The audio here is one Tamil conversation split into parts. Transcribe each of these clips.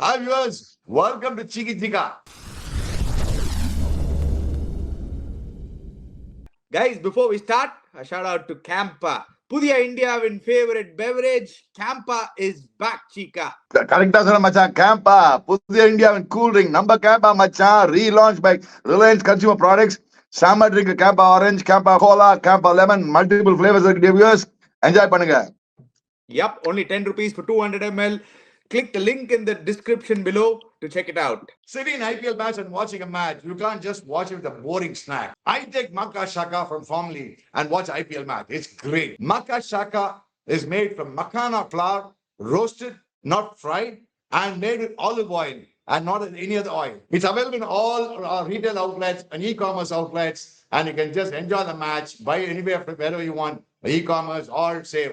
Hi viewers, welcome to Chiki Chika. Guys, before we start, a shout out to Campa. புதிய இந்தியாவின் favourite beverage Campa is back, Chica. கரெக்டா சொன்ன மச்சான். கேம்பா புதிய இந்தியாவின் கூல் ட்ரிங்க் நம்ம கேம்பா மச்சான். Relaunch by Reliance consumer products. Summer drink Campa orange, Campa cola, Campa lemon, multiple flavours இருக்கு. வியூவர்ஸ் என்ஜாய் பண்ணுங்க. Yup, only 10 rupees for 200 ml. Click the link in the description below to check it out. Sitting in IPL match and watching a match, you can't just watch it with a boring snack. I take Makka Shaka from Formally and watch IPL match. It's great. Makka Shaka is made from makhana flour, roasted, not fried, and made with olive oil and not any other oil. It's available in all retail outlets and e-commerce outlets, and you can just enjoy the match, buy anywhere from wherever you want, e-commerce or say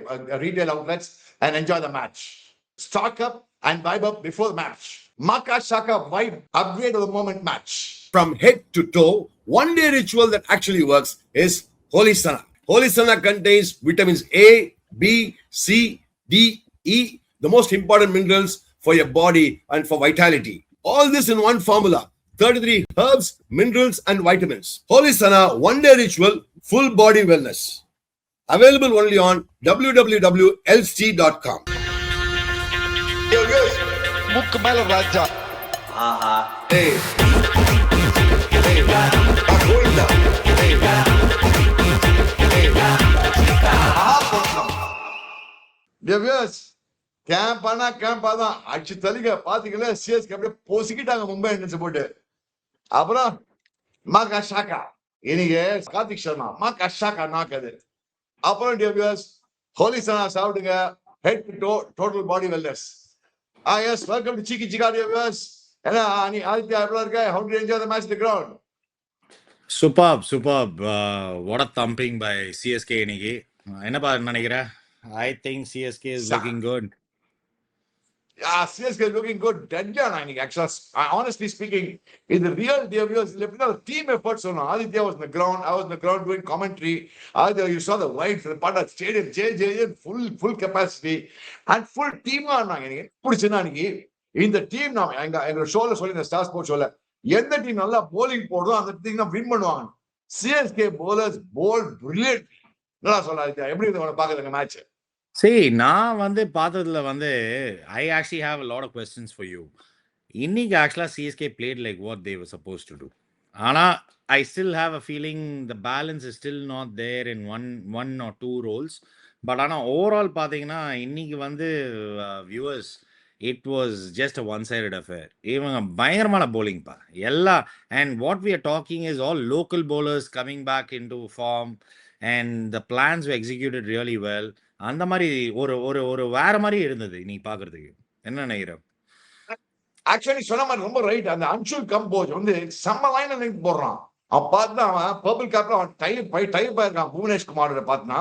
retail outlets, and enjoy the match. Stock up and vibe up before the match. Makka Shaka vibe upgrade of the moment match. From head to toe, one day ritual that actually works is Holy Sana. Holy Sana contains vitamins A, B, C, D, E, the most important minerals for your body and for vitality. All this in one formula. 33 herbs, minerals and vitamins. Holy Sana one day ritual, full body wellness. Available only on www.lc.com. முக்கு மேல ராஜா. கேம்பா தான் அடிச்சு தலிக பாத்தீங்களா. சிஎஸ்கே அப்படியே பொசிக்கிட்டாங்க மும்பை இந்தியன்ஸ் போட்டு. அப்புறம் மாக்கா ஷாக்கா இன்னைக்கு கார்த்திக் சர்மா மாக்கா ஷாக்கா நாக்குது. அப்புறம் டியர்ஸ் ஹோலி சனா சாப்பிடுங்க. Head to total body wellness. Yes, welcome to Chiki Chika viewers. Hello, Aditya, how did you enjoy the match on the ground? Superb. What a thumping by CSK இன்னைக்கு. என்னப்பா நினைக்கிற? I think CSK is looking good. Yeah, CSK is looking good. Actually, honestly speaking, in the real viewers, team effort. So Aditya was on the ground. I was on the ground doing commentary. Aditya, you saw the lights, the part of stadium, full capacity and full team. In the team now, எங்க ஷோல சொல்லி இந்த ஸ்டார் ஸ்போர்ட்ஸ் ஷோல எந்த டீம் நல்லா bowling போடுதோ அந்த டீம் தான் வின் பண்ணுவாங்க. CSK bowlers bowled brilliant. நல்லா சொல்ல Aditya, எப்படி இருந்து பாக்குறீங்க மேட்ச்? See, நான் வந்து பார்த்ததுல வந்து I actually have a lot of questions for you. இன்னைக்கு actually CSK played like what they were supposed to do. ஆனா I still have a feeling the balance is still not there in one or two roles. But ஆனா overall பாத்தீங்கன்னா இன்னைக்கு வந்து viewers, it was just a one-sided affair. இவங்க பயங்கரமான bowling பா எல்லா. And what we are talking is all local bowlers coming back into form and the plans were executed really well. அந்த மாதிரி ஒரு ஒரு ஒரு வேற மாதிரி இருந்தது நீ பாக்குறதுக்கு. என்ன நினைக்கிற? ஆக்சுவலி சொன்ன மாதிரி ரொம்ப ரைட். அந்த அன்சுல் கம்போஸ் வந்து செம்ம லைன் லிங்க் போடுறான். அவன் பார்த்தா அவன் பர்பிள் கேப்ல அவன் டைப் ஆயிருக்கான். புவனேஷ்குமாரோட பார்த்தனா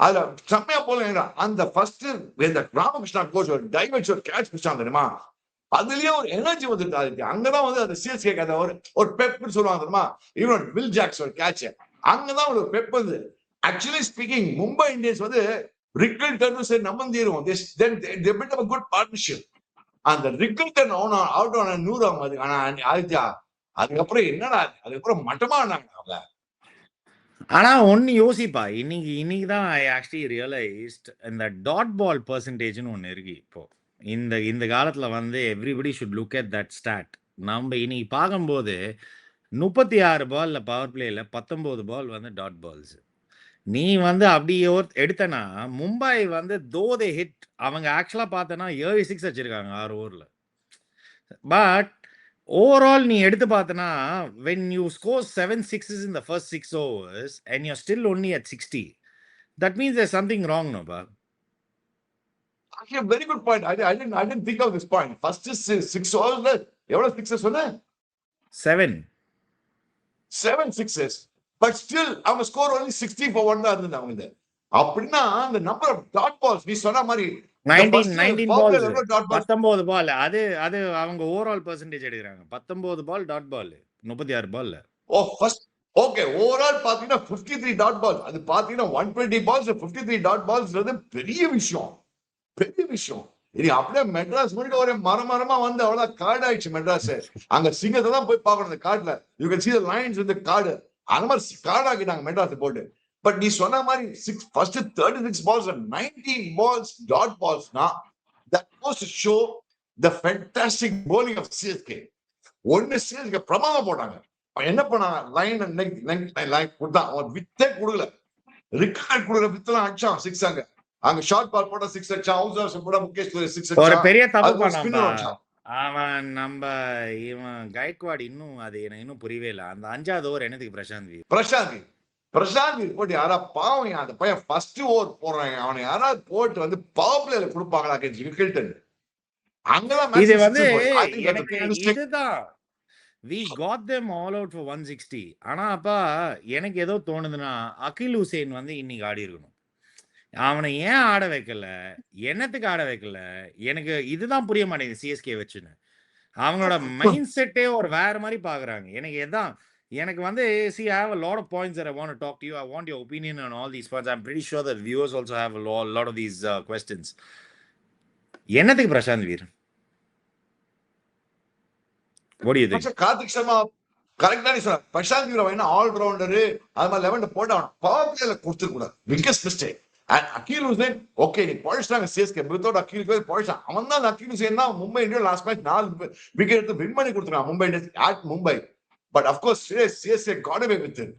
அதுல செம்மையா போல அந்த ஃபர்ஸ்ட் இந்த ராமகிருஷ்ணா கோச் ஒரு டைவர்ஸ் ஒரு கேட்ச் பிடிச்சான் தெரியுமா. அதுலயே ஒரு எனர்ஜி வந்துட்டு அங்கதான் வந்து அந்த சிஎஸ்கே ஒரு பெப்னு சொல்லுவாங்க தெரியுமா. இவனோட வில் ஜாக்ஸ் ஒரு கேட்ச் அங்கதான் ஒரு பெப் வந்து. ஆக்சுவலி ஸ்பீக்கிங் மும்பை இந்தியன்ஸ் வந்து ரிக்கல்டன் சரி நம்பந்தீரும். They built up a good partnership. அந்த ரிக்கல்டன் அவுட் ஆன 100 ஆகுது. ஆனா ஆதித்யா அதுக்கப்புறம் என்னடா அதுக்கப்புறம் மட்டமா ஆனாங்க அவங்க. ஆனா ஒன்னு யோசிப்பா, இன்னைக்கு தான் ஐ ஆக்சுவலி ரியலைஸ்ட் இந்த டாட் பால் பெர்சன்டேஜ்னு ஒன்று இருக்கு. இப்போ இந்த காலத்துல வந்து everybody should look at that start. நம்ம இன்னைக்கு பார்க்கும்போது 36 பால்ல பவர் பிளேல 19 பால் வந்து டாட் பால்ஸ். நீ வந்து அப்படியே எடுத்தனா மும்பை வந்து தோதே ஹிட் அவங்க ஆக்சுவலா பார்த்தனா 7 6 வச்சிருக்காங்க 6 ஓவர்ல. பட் ஓவரால் நீ எடுத்து பார்த்தனா when you score 7 sixes in the first 6 overs and you're still only at 60, that means there's something wrong, no ba? Actually, very good point. I didn't think of this point. First is 6 overs. எவ்வளவு sixes சொன்ன? 7 sixes. But still அவங்க ஸ்கோர் only 60 for 1 தான் இருந்தது அவங்க. அப்படின்னா அந்த நம்பர் ஆஃப் டாட் பால்ஸ் நீ சொன்ன மாதிரி 19 balls 19 பால் அது அவங்க ஓவரால் பெர்சன்டேஜ் எடுக்கறாங்க. 19 பால் டாட் பால் 36 பால்ல. ஓ ஃபர்ஸ்ட் ஓகே ஓவரால் பாத்தீங்கன்னா 53 டாட் பால். அது பாத்தீங்கன்னா 120 பால்ஸ் 53 டாட் பால்ஸ் பெரிய விஷயம். இது அப்படியே மெட்ராஸ் முழுக்க ஒரே மரமா வந்து அவ்வளவு காடு ஆயிடுச்சு மெட்ராஸ். அங்க சிங்கத்தை தான் போய் பார்க்கணும் அந்த காட்டுல. You can see the lions in the காடு. அந்த மாதிரி காடாக்கிட்டாங்க மெட்ராஸ் போட்டு. பட் நீ சொன்ன மாதிரி first 36 balls and 19 balls dot பால்ஸ்னா that goes to show the fantastic bowling of CSK. ஒன்னு CSK பிரமாதம் போட்டாங்க. என்ன பண்ணாங்க, லைன் கொடுத்தான், அவன் வித்தே கொடுக்கல, ரிகார்ட் கொடுக்கல, வித்தெல்லாம் அடிச்சான் சிக்ஸ். அங்க ஷார்ட் பால் போட்டா சிக்ஸ் அடிச்சான், ஹவுஸ் போட்டா முகேஷ் சிக்ஸ் ஒரு அடிச்சான். பெரிய தப்பு அது ஸ்பின்னர் பண்ணாம்பா அடிச்சான். அவன். இவன் கைக்வாட் இன்னும் அது எனக்கு இன்னும் புரியவே இல்லை. அந்த 5வது ஓவர் என்னதுக்கு பிரசாந்த் போட்டு யாரா பாவம், அந்த பையன் ஃபர்ஸ்ட் ஓவர் போடுறாங்க, அவனை யாராவது போட்டு வந்து பவர் பிளேல கொடுப்பாங்களா ஹில்டன். அங்கதான் இது மேட்ச் வந்து சிக்ஸ். எனக்கு இதுதான் we got them all out for 160. ஆனா அப்பா எனக்கு ஏதோ தோணுதுன்னா அகில் ஹுசேன் வந்து இன்னைக்கு ஆடி இருக்கணும். அவனை ஏன் ஆட வைக்கல, என்னத்துக்கு ஆட வைக்கல, எனக்கு இதுதான் புரிய மாட்டேங்குது. சிஎஸ்கே வச்சுன்னு அவங்களோட மைண்ட் செட்டே ஒரு வேற மாதிரி பாக்குறாங்க. எனக்கு வந்து see I have a lot of points that I want to talk to you. I want your opinion on all these points. I'm pretty sure that viewers also have a lot of these questions. என்னத்துக்கு Prashanth Veer? What do you think? Karthik Sharma கரெக்டா நீ சொன்ன. பிரசாந்த் வீர என்ன ஆல் ரவுண்டரு, அது மாதிரி 11 போட்டு அவன் பவர் பிளேல கொடுத்துக்க கூடாது. Biggest mistake. And Akeal Hosein okay நீ பழிச்சிட்டாங்க சிஎஸ்கே வித்தவுட் அகில் ஹுசேன் பழிச்சான். அவன் தான் அகில் ஹுசேன் தான் Mumbai Indian last match 4 wicket எடுத்து வின் பண்ணி கொடுத்துருக்கான் Mumbai Indians at Mumbai. But of course, CSK got away with it.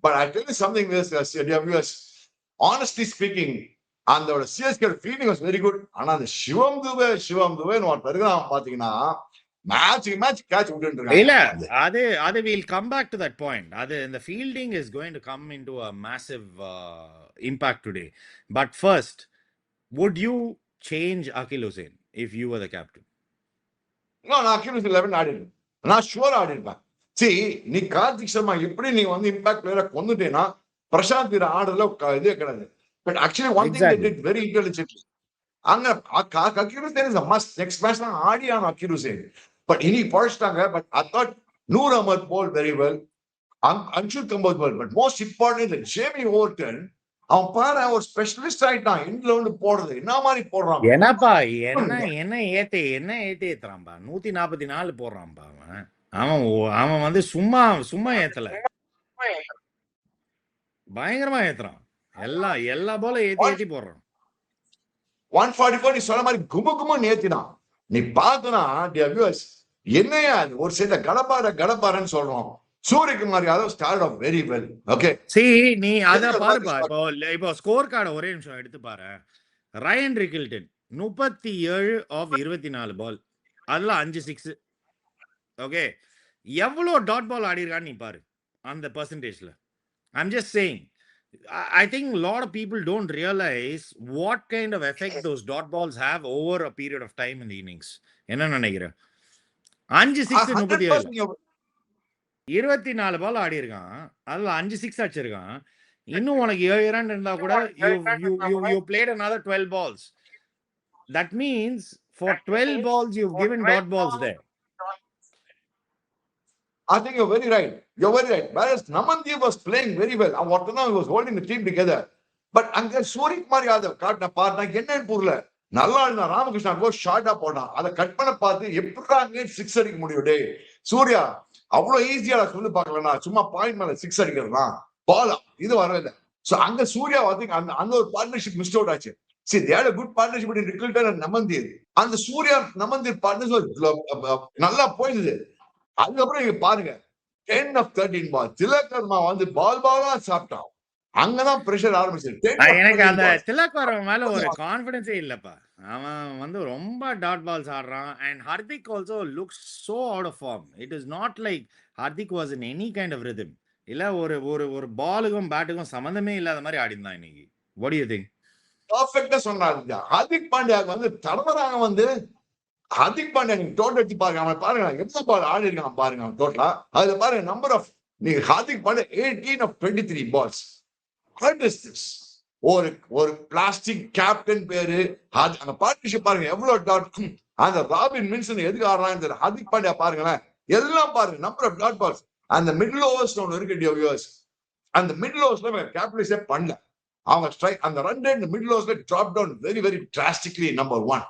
But I tell you something, viewers, honestly speaking, and the CSK feeling was very good. And the Shivam Dubey, what பாத்தீங்கன்னா மேட்ச் கேட்ச் விட்டுட்டு இல்ல அது we'll come back to that point. The fielding is going to come into a massive impact today. But first, would you change Akhil Hussain if you were the captain? No, Akhil Hussain 11 ஆடிருப்பேன். நான் ஷுவர் ஆடிருப்பேன். நீ கார்த்திக் சர்மா எப்படி நீ வந்து இம்பாக்ட் பிளேயரை கொண்டுட்டேன்னா பிரசாந்த் வீர ஆடுறதுல இதே கிடையாது. But actually one thing they did very intelligently. அங்க Akeal Hosein is a must. Next match தான் ஆடியான அகில் ஹுசேன். பட் இனி பழிச்சிட்டாங்க. But I thought Noor Ahmad bowled very well. Anshul Kamboj bowled. But most importantly Jamie Overton, அவன் பாரு ஒரு ஸ்பெஷலிஸ்ட் ஆயிட்டான். இந்தில வந்து போடுறது என்ன மாதிரி போடுறான். என்னப்பா என்ன ஏத்துறான்பா 144 போடுறான்பா அவன் வந்து சும்மா ஏத்தல, பயங்கரமா ஏத்துறான். எல்லா போல ஏத்தி போடுறான். 144 நீ சொன்ன மாதிரி கும ஏத்தினான். நீ பார்த்தனா என்னையா ஒரு சில கடப்பாரன்னு சொல்றோம். Suryakumar Yadav start off very well. Okay நீ அத பாருப்பா. இப்போ ஸ்கோர் கார்டை ஒரே நிமிஷம் எடுத்து பாரு. ரயன் ரிக்கில்டன் 37 ஆஃப் 24 பால், அதுல 5 6. ஓகே எவ்வளோ டாட் பால் ஆடி இருக்கான்னு நீ பாரு அந்த பர்சன்டேஜ்ல. I'm just saying, I think a lot of people don't realize what kind of effect those dot balls have over a period of time in the innings. என்ன நினைக்கிற? 5 6 37 24 பால் ஆடி இருக்கான், அதுல 5 6 அடிச்சிருக்கான். இன்னும் உனக்கு 7 ரன் இருந்தா கூட you played another 12 balls. That means for 12 balls you've given dot balls there. I think you're very right. Whereas Namandeep was playing very well. And what he was holding the team together. But அங்க சூரியகுமார் யாதவ் காட்டின பாருனா என்னன்னு புரியல. நல்லா இருந்தா ராமகிருஷ்ணா கோ ஷார்ட்டா போட்டான். அதை கட் பண்ண பார்த்து எப்படிறாங்க 6 அடிக்க முடியும்? டே சூர்யா அவ்வளவு ஈஸியா சொல்லி பார்க்கலன்னா சும்மா பாயிண்ட் மேல 6 அடிக்கிறதுனா பாலா இது வரவே. சோ அங்க சூர்யா வந்து அந்த ஒரு பார்ட்னர்ஷிப் மிஸ் அவுட் ஆச்சு. See, they had a good partnership between Rickleton and Namandeep. அந்த சூர்யா நமந்தீர் பார்ட்னர்ஷிப் நல்லா போயிருந்தது. அதுக்கப்புறம் நீங்க பாருங்க 10 of 13 பால் திலக் வர்மா வந்து பாலா சாப்பிட்டான். அங்கதான் பிரஷர் ஆரம்பிச்சது. எனக்கு அந்த திலக் வர்மா மேல ஒரு கான்பிடன்ஸே இல்லப்பா. அவன் வந்து ரொம்ப டாட் பால்ஸ் ஆடுறான். And Hardik also looks so out of form. It is not like Hardik was in any kind of rhythm. இல்ல ஒரு பாலுக்கும் பேட்டுக்கும் சம்பந்தமே இல்லாத மாதிரி ஆடிந்தான் இன்னைக்கு. What do you think? பர்ஃபெக்ட்டா சொன்னாங்க. ஹர்திக் பாண்டியாக்கு வந்து தடவராங்க வந்து ஹர்திக் பாண்டியா நீங்க டோட்டல் எடுத்து பாருங்க. அவன் பாருங்க எவ்வளவு பால் ஆடி இருக்கான் பாருங்க. டோட்டலா அதுல பாருங்க நம்பர் ஆஃப் நீங்க Hardik Pandya 18 of 23 balls. What is this? ஒரு பிளாஸ்டிக் கேப்டன் பேரு அந்த பார்ட்னர்ஷிப் பாருங்க எவ்வளவு டாட். அந்த ராபின் மின்சன் எதுக்கு ஆடுறாங்க ஹர்திக் பாண்டியா பாருங்களேன். எல்லாம் பாருங்க நம்பர் ஆஃப் டாட் பால்ஸ். அந்த மிடில் ஓவர்ஸ் ஒன்று இருக்கு. அந்த மிடில் ஓவர்ஸ்ல கேபிட்டலைஸே பண்ணல. அவங்க ஸ்ட்ரைக் அந்த ரன் ரேட் மிடில் ஓவர்ஸ்ல drop down very very drastically. Number 1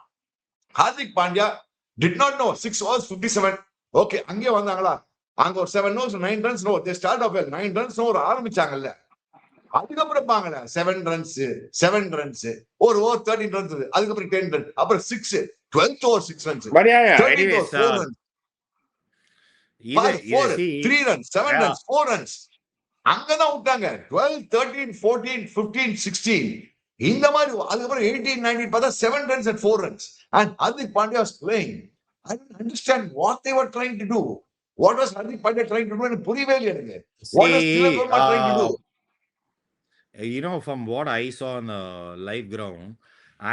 Hardik Pandya did not know 6 overs 57. Okay, அங்கே வந்தாங்களா? அங்க ஒரு 7 overs 9 runs no, they start off well 9 runs no ஆரம்பிச்சாங்கல்ல. அதுக்கப்புறம் பாங்கல 7 runs 7 runs ஒரு ஓவர் 13 runs, அதுக்கப்புறம் 10 runs, அப்புறம் 6 12th over 6 runs, But yeah, 13th over 4 runs, either 4 see 3 runs 7 yeah. runs 4 runs, அங்கதான் விட்டாங்க. 12 13 14 15 16 இந்த மாதிரி. அதுக்கப்புறம் 18 19 பார்த்தா 7 runs and 4 runs, and Hardik Pandya was playing. I don't understand what they were trying to do. What was Hardik Pandya trying to do? எனக்கு புரியவே இல்லை எனக்கு. What was Tilak Varma trying to do? You know, from what I saw on the live ground,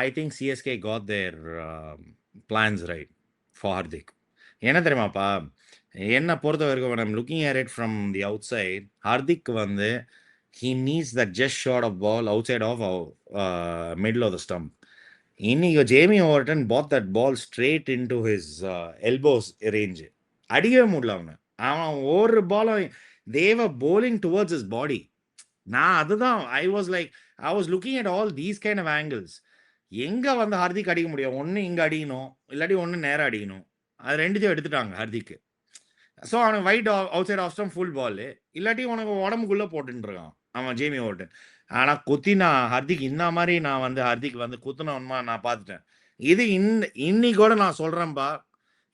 I think CSK got their plans right for Hardik. என்ன தெரியுமாப்பா, என்ன பொறுத்த வரைக்கும் when I'm looking at it from the outside, Hardik வந்து he needs that just shot of ball outside of middle of the stump. இன்னைக்கு Jamie Overton bought that ball straight into his elbows range. அடிக்கவே முடியல அவன் ஒரு பாலும் they were bowling towards his body. நான் அதுதான் I was looking at all these kind of angles. எங்க வந்து ஹார்திக் அடிக்க முடியும்? ஒன்று இங்கே அடிக்கணும், இல்லாட்டி ஒன்று நேரம் அடிக்கணும். அது ரெண்டுத்தையும் எடுத்துட்டாங்க ஹார்திக்கு. ஸோ அவனுக்கு wide outside off stump full ball, இல்லாட்டி உனக்கு உடம்புக்குள்ளே போட்டுருக்கான் அவன் ஜேமி ஓவர்டன். ஆனால் குத்தினா ஹார்திக் இந்த மாதிரி நான் வந்து ஹார்திக் வந்து குத்துனவன்மா நான் பார்த்துட்டேன். இது இன்னைக்கூட நான் சொல்கிறேன்ப்பா,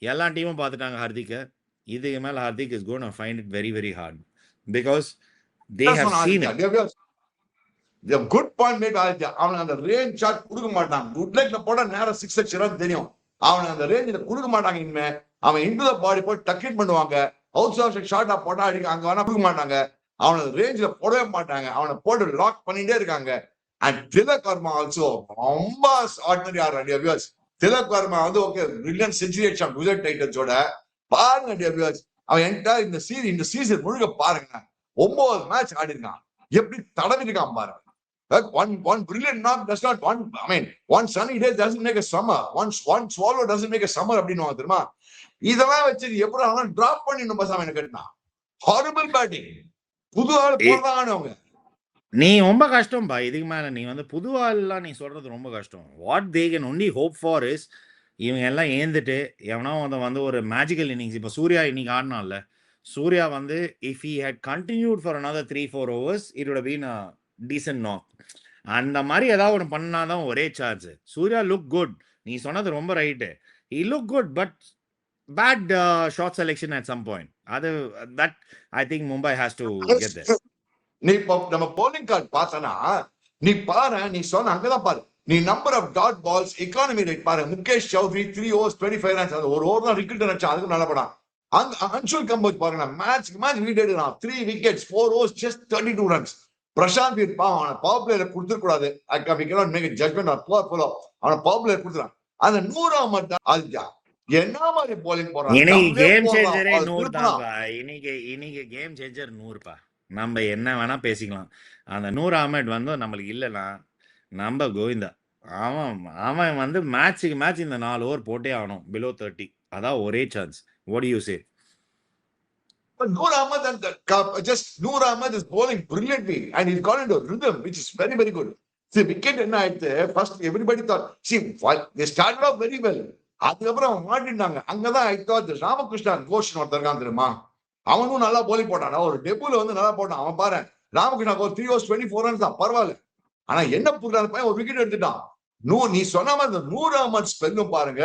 எல்லா டீமும் பார்த்துட்டாங்க ஹார்திக்கை. இதுக்கு மேலே Hardik is gone find it very very hard because they have seen it. The good point made Aditya. அவன் அந்த ரேஞ்ச் ஷாட் கொடுக்க மாட்டான். குட் லெக்ல போட நேரா 6 அடிச்சிரான்னு தெரியும். அவன் அந்த ரேஞ்சில கொடுக்க மாட்டாங்க. இனிமே அவன் இன்டு தி பாடி போய் டக்கெட் பண்ணுவாங்க. அவுட் சைட் ஷாட்டா போட்டா அடிக்க அங்க வேணா கொடுக்க மாட்டாங்க. அவன் அந்த ரேஞ்சில போடவே மாட்டாங்க. அவனை போட்டு லாக் பண்ணிட்டே இருக்காங்க. And Tilak Varma also ரொம்ப ஆர்டினரி ஆர். Tilak Varma வந்து ஓகே பிரில்லியன்ட் செஞ்சுரி அடிச்சான் குஜராத் டைட்டன்ஸோட. பாருங்க அவன் என்டையர் இந்த சீசன் முழுக்க பாருங்க 9 மேட்ச் ஆடி இருக்கான். எப்படி தடவி இருக்கான் பாருங்க. One brilliant knock does not one sunny day doesn't make a summer. One swallow doesn't make a summer அப்படின்னு தெரியுமா? இதெல்லாம் வச்சு எப்படி அவன் டிராப் பண்ணி நம்ம சாமி கேட்டான். Horrible batting. புது ஆள் போடுறாங்க அவங்க. நீ ரொம்ப கஷ்டம்பா. இதுக்கு மேல நீ வந்து புது ஆள்லாம் நீ சொல்றது ரொம்ப கஷ்டம். What they can only hope for is இவங்க எல்லாம் ஏந்துட்டு எவனோ வந்து ஒரு மேஜிக்கல் இன்னிங்ஸ். இப்போ சூர்யா இன்னைக்கு ஆடினான்ல, சூர்யா வந்து if he had continued for another 3-4 overs it would have been a decent knock. அந்த மாதிரி ஏதாவது ஒன்று பண்ணாதான் ஒரே சார்ஜ். Surya look good. நீ சொன்னது ரொம்ப right. he look good but bad shot selection at some point. அது that I think Mumbai has to get there. நீ நம்ம bowling card பார்த்தனா நீ பாரு, நீ சொன்ன அங்கதான் பாரு. நீ number of dot balls economy rate பாரு. முகேஷ் சௌத்ரி 3 overs 25 runs, ஒரு ஓவர் தான் விக்கெட் அடிச்சா, அதுக்கு நல்ல படம். அன்சுல் கம்போஜ் பாருங்க, மேட்ச் விக்கெட் எடுக்கிறான். 3 wickets 4 overs just 32 runs. Prashanth இருப்பான், அவனை பவர் பிளேயர் கொடுத்துக்கூடாது. ஜட்மெண்ட் அவனை பவர் பிளேயர் கொடுத்துறான். அந்த 100 மட்டும் அதுதான் என்ன மாதிரி போலிங் போறான். இன்னைக்கு கேம் சேஞ்சரே 100 தான்ப்பா. இன்னைக்கு கேம் சேஞ்சர் 100பா. நம்ம என்ன வேணா பேசிக்கலாம். அந்த 100 அஹ்மத் வந்து நம்மளுக்கு இல்லைன்னா நம்ம கோவிந்தா. அவன் வந்து மேட்சுக்கு மேட்ச் இந்த 4 ஓவர் போட்டே ஆகணும் பிலோ 30. அதான் ஒரே chance. What do you say? But Noor Ahmed Noor Ahmed is bowling brilliantly and he's got into a rhythm which is very very good. See wicket என்ன ஆயிடுச்சு, first everybody thought they started off very well. அதுக்கப்புறம் அவன் மாட்டினாங்க. அங்கதான் I thought ராமகிருஷ்ணன் கோஷன் ஒருத்தர் இருக்கான் தெரியுமா, அவனும் நல்லா bowling போட்டான். ஒரு டெபுல வந்து நல்லா போட்டான். அவன் பாரு ராமகிருஷ்ணன் ஒரு 3 overs 24 runs தான், பரவாயில்ல. ஆனா என்ன புரியாத பையன் ஒரு விக்கெட் எடுத்துட்டான். நீ சொன்ன மாதிரி அந்த நூர் அஹ்மத் ஸ்பெல்லும் பாருங்க,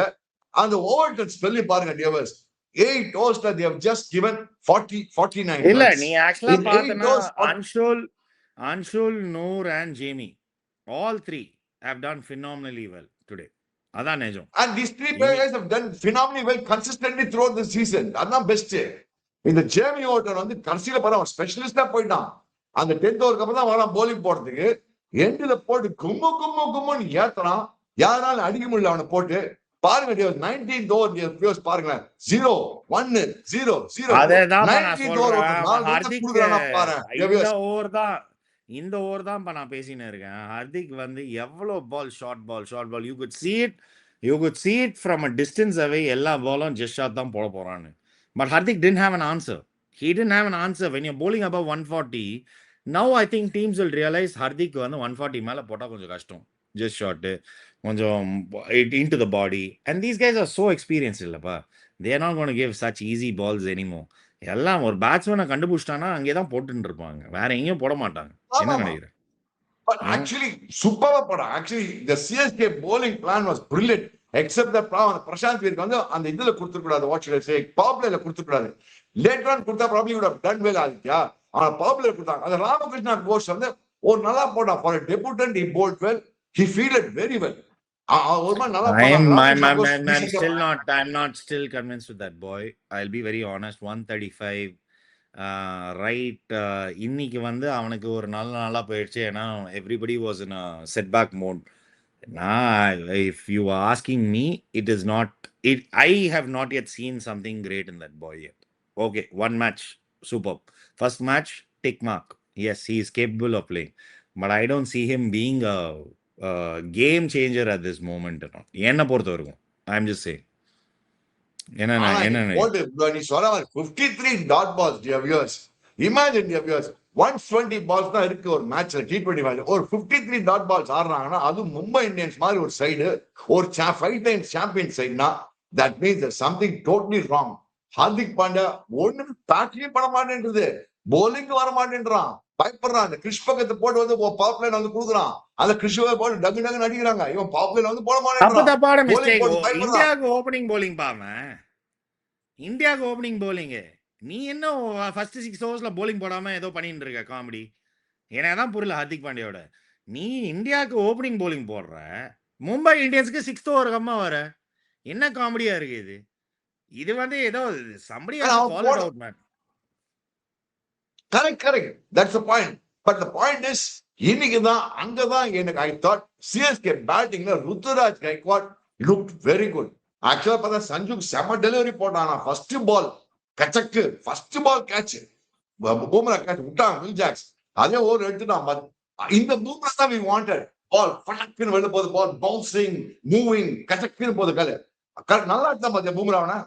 அந்த ஓவர்டன் ஸ்பெல்லும் பாருங்க. Dears 8 overs that they have just given 49 இல்ல runs. நீ ஆக்சுவலா பார்த்தனா Anshul Noor and Jamie all 3 have done phenomenally well today. அதான் நிஜம். And these 3 players have done phenomenally well consistently throughout the season. அதான் பெஸ்ட். இந்த ஜேமி ஓவர்டன் வந்து கடைசியில பாரு அவன் ஸ்பெஷலிஸ்டா போயிட்டான். அந்த 10th ஓவருக்கு அப்புறம் தான் வரான் bowling போடுறதுக்கு. எண்டில போட்டு கும்முன்னு ஏத்தறான். யாரால அடிக்க முடியல அவனை போட்டு. பாருங்க 19th over பாருங்களேன் 0-1-0-0. அதேதான் நான் சொல்றேன். ஹார்திக் இந்த ஓவர் தான் நான் பேசினே இருக்கேன். ஹார்திக் வந்து எவ்வளவு ball short ball you could see it from a distance away. எல்லா பாலும் ஜஸ்ட் ஷாட் தான் போட போறான்னு. But Hardik didn't have an answer. He didn't have an answer when you're bowling above 140. Now I think teams will realize Hardik வந்து 140 மேல போட்டா கொஞ்சம் கஷ்டம். ஜஸ்ட் ஷாட் கொஞ்சம் into the body. And these guys are so experienced இல்லப்பா. They are not going to give such easy balls anymore. எல்லாம் ஒரு பேட்ஸ்மேனை கண்டுபிடிச்சிட்டானா அங்கே தான் போட்டுட்டு இருப்பாங்க, வேற எங்கேயும் போட மாட்டாங்க. என்ன ஆமா. நினைக்கிறேன்? But actually, super படம். Actually, the CSK bowling plan was brilliant. Except the Prashanth வீருக்கு வந்து அந்த இதுல கொடுத்துக்கூடாது, what should I say, power பிளேல கொடுத்துக்கூடாது. லேட்டர் ஆன் கொடுத்தா probably would have done well Aditya. ஆனா பவர் பிளேல கொடுத்தாங்க. அந்த ராமகிருஷ்ணா கோஷ் வந்து ஒரு நல்லா போட்டான். For debutant he bowled well. He fielded very well. ஒரு மாதிரி நல்லா I'm not still convinced with that boy. I'll be very honest. 135 right. இன்னைக்கு வந்து அவனுக்கு ஒரு நல்லா போயிடுச்சு. ஏன்னா everybody was in setback mode. நான் if you are asking me, it is not it. I have not yet seen something great in that boy yet. Okay, one match, superb. First match, tick mark. Yes, he is capable of playing, but I don't see him being a game changer at this moment. என்ன பொறுத்த வரைக்கும், I'm just saying. என்ன நீ சொல்ற மாதிரி 53 dot balls dear viewers. Imagine dear viewers, 120 balls தான் இருக்கு ஒரு மேட்ச்ல, T20 மேட்ச். ஒரு 53 டாட் பால்ஸ் ஆடுறாங்கன்னா அது மும்பை இந்தியன்ஸ் மாதிரி ஒரு சைடு, ஒரு 5 டைம்ஸ் சாம்பியன் சைடுனா, that means there's something totally wrong. Hardik Pandya ஒண்ணும் பேட்டிங் பண்ண மாட்டேன்றது, bowling வர மாட்டேன்றான், பயப்படுறான். அந்த கிறிஷ் பக்கத்தை போட்டு வந்து பவர் பிளேல வந்து கொடுக்குறான். அந்த கிறிஷுவை போட்டு டக்கு டக்குன்னு அடிக்கிறாங்க. இவன் பவர் பிளேல வந்து போட மாட்டேன்றான். இந்தியாவுக்கு ஓபனிங் bowling பாவன், இந்தியாவுக்கு ஓபனிங் bowling. நீ என்ன ஃபர்ஸ்ட் 6 ஓவர்ஸ்ல bowling போடாம ஏதோ பண்ணிட்டு இருக்க காமெடி? எனக்குதான் புரியல ஹார்திக் பாண்டியோட. நீ இந்தியாவுக்கு ஓபனிங் bowling போடுற, மும்பை இந்தியன்ஸ்க்கு 6th ஓவர் கம்மா வர, என்ன காமெடியா இருக்கு இது? இது வந்து ஏதோ somebody has to call it out, man. Correct. That's the point. But the point is, இன்னைக்கு தான் அங்கதான் எனக்கு I thought CSK பேட்டிங்ல Ruturaj Gaikwad looked very good. ஆக்சுவலா பார்த்தா சஞ்சுக்கு செம டெலிவரி போட்டானா. ஃபர்ஸ்ட் பால் கச்சக்கு, first ball catch, Bumrah catch விட்டான் வில் ஜாக்ஸ், அதே ஓவர் எடுத்துட்டான். இந்த பூம்ரா தான் we wanted. பால் பட்டக்குன்னு வெளில போகுது, பால் பவுன்சிங் மூவிங் கச்சக்குன்னு போகுது. நல்லா எடுத்தான் பாத்தியா பூம்ராவனா.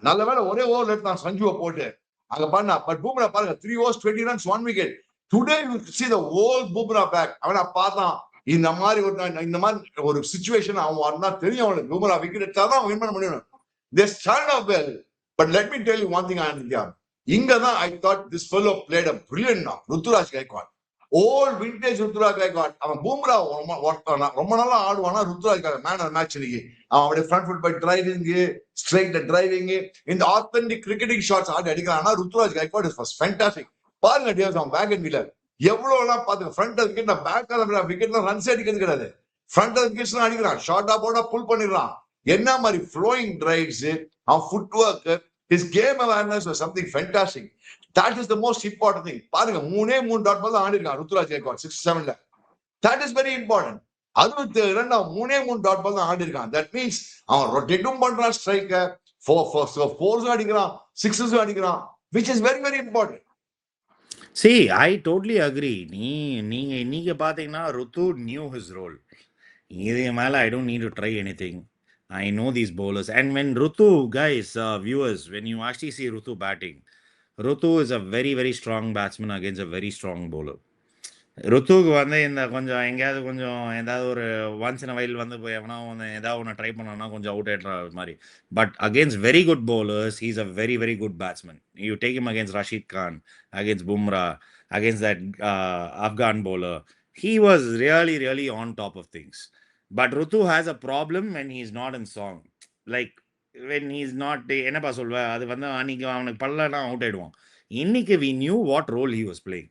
நல்ல வேலை ஒரே ஓவர் எடுத்தான் சஞ்சுவை போட்டு அங்க பண்ணா. பட் பூம்ரா பாருங்க, 3 overs 20 runs 1 wicket. Today you see the whole Bumrah back. அவனா பார்த்தான் இந்த மாதிரி ஒரு சிச்சுவேஷன் அவன் வரனா தெரியும் அவனுக்கு. பூம்ரா விக்கெட் எடுத்தாதான் வின் பண்ண முடியும். They started off well, but let me tell you one thing, Anindya. இங்கதான் I thought this fellow played a brilliant now. Ruturaj Gaikwad, old vintage Ruturaj Gaikwad. அவன் பூம்ரா ரொம்ப நல்லா ஆடுவானா. ருத்துராஜ் மேன் ஆஃப் மேட்ச் இன்னைக்கு. அவன் அப்படியே front foot by driving, straight driving, இந்த ஆத்தென்டிக் கிரிக்கெட்டிங் ஷாட்ஸ் ஆடி அடிக்கிறானா. Ruturaj Gaikwad is fantastic. பாருங்க டியர்ஸ், அவன் வேகன் வீலர் எவ்வளவு எல்லாம் பாத்துங்க. ஃப்ரண்ட் விக்கெட் பேக் விக்கெட்ல ரன்ஸ் அடிக்கிறது கிடையாது, ஃப்ரண்ட் விக்கெட்ஸ் எல்லாம் அடிக்கிறான். ஷார்ட்டா போட்டா புல் பண்ணிடுறான். என்ன மாதிரி ஃப்ளோயிங் டிரைவ்ஸ், அவன் food work, his game awareness was something fantastic. That is the most important thing. பாருங்க 3 டாட் பால் தான் ஆடி இருக்கான் ருத்துராஜ் கைக்வாட் 67ல. That is very important. 62 dot ball தான் ஆடி இருக்கான். That means அவன் ரொட்டேட்டும் பண்றான், ஸ்ட்ரைக்கர் ஃபோர்ஸும் அடிக்கிறான், சிக்ஸஸும் அடிக்கிறான், which is very very important. See, I totally agree. நீங்க இன்னைக்கு பாத்தீங்கன்னா ருத்து knew his role. இது மேல I don't need to try anything. I know these bowlers. And when Rutu, guys, viewers, when you actually see Rutu batting, Rutu is a very very strong batsman against a very strong bowler. ருத்துக்கு வந்து இந்த கொஞ்சம் எங்கேயாவது கொஞ்சம் ஏதாவது ஒரு ஒன்ஸ் இன் வைல் வந்து போய் எவனா ஏதாவது ஒன்று ட்ரை பண்ணோன்னா கொஞ்சம் அவுட் ஆயிடுற மாதிரி. But against very good bowlers, he is a very very good batsman. You take him against Rashid Khan, against Bumrah, against that Afghan bowler, he was really really on top of things. But Rutu has a problem when he's not in song. Like when he's not, என்னப்பா சொல்வ, அது வந்து அன்னைக்கு அவனுக்கு பல்லனா அவுட் ஆயிடுவான். இன்னைக்கு we knew what role he was playing.